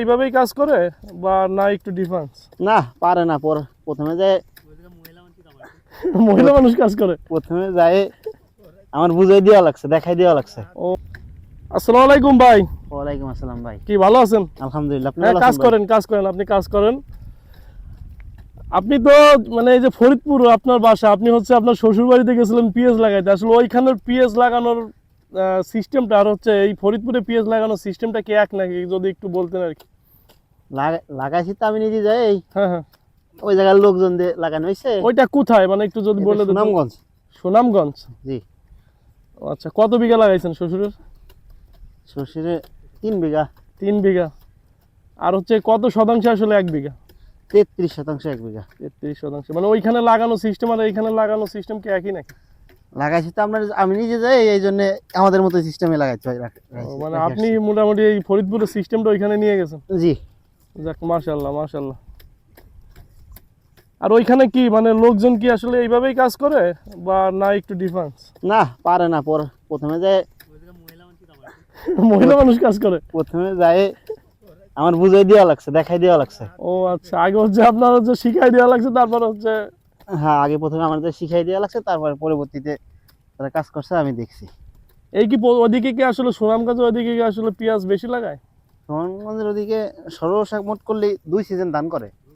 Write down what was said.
এইভাবেই কাজ করে বা না একটু ডিফারেন্স? না পারে না, প্রথমে যায় মহিলা মানুষ কাজ করে। প্রথমে যায় আমার বুঝাই দেওয়া লাগছে, দেখাই দেওয়া লাগছে। ও আসসালামু আলাইকুম ভাই। ওয়ালাইকুম আসসালাম ভাই। কি ভালো আছেন? আলহামদুলিল্লাহ। আপনি হ্যাঁ ভালো কাজ আছেন ভাই? করেন আপনি কাজ করেন। আপনি তো মানে এই যে ফরিদপুর আপনার বাসা, আপনি হচ্ছে আপনার শ্বশুর বাড়িতে গেছিলেন পিএস লাগাইতে। আসলে ওইখানের পিএস লাগানোর সিস্টেমটা আর হচ্ছে এই ফরিদপুরে পিএস লাগানোর সিস্টেমটা কি এক নাকি, যদি একটু বলতেন আর কি। লাগাইছি তো আমি নিজে যাই, হ্যাঁ হ্যাঁ। ওই জায়গার লোকজন দিয়ে লাগানো হয়েছে। ওইটা কোথায় মানে একটু যদি বলে দিতেন। সুনামগঞ্জ। সুনামগঞ্জ। জি। ও আচ্ছা, কত বিঘা লাগাইছেন শ্বশুরের? শ্বশুরে 3 বিঘা। 3 বিঘা। আর হচ্ছে কত শতাংশে আসলে 1 বিঘা? 33% 1 বিঘা। 33%। মানে ওইখানে লাগানো সিস্টেম আর এইখানে লাগানো সিস্টেম কি একই নাকি? লাগাইছি তো আমি নিজে যাই, এই জন্য আমাদের মতো সিস্টেমে লাগাইছি ভাই। মানে আপনি মোটামুটি এই ফরিদপুরের সিস্টেমটা ওইখানে নিয়ে গেছেন। জি। যাক মাশাআল্লাহ মাশাআল্লাহ। আর ওইখানে কি মানে লোকজন কি আসলে এইভাবেই কাজ করে বা না একটু ডিফারেন্স? না পারে না, প্রথমে যায় মহিলা মানুষ কাজ করে। প্রথমে যায় আমার বুঝাই দেওয়া লাগছে, দেখাই দেওয়া লাগছে। ও আচ্ছা, আগে হচ্ছে আপনার হচ্ছে শিখাই দেওয়া লাগছে, তারপর হচ্ছে। হ্যাঁ, আগে প্রথমে আমাদের শিখাই দেওয়া লাগছে, তারপরে পরবর্তীতে তারা কাজ করছে আমি দেখছি। এই কি ওদিকে কি আসলে সুনামগঞ্জ ওদিকে কি আসলে পেঁয়াজ বেশি লাগায়? সুনামগঞ্জের ওদিকে সর্বসাক মোট করলে 2 সিজন ধান করে।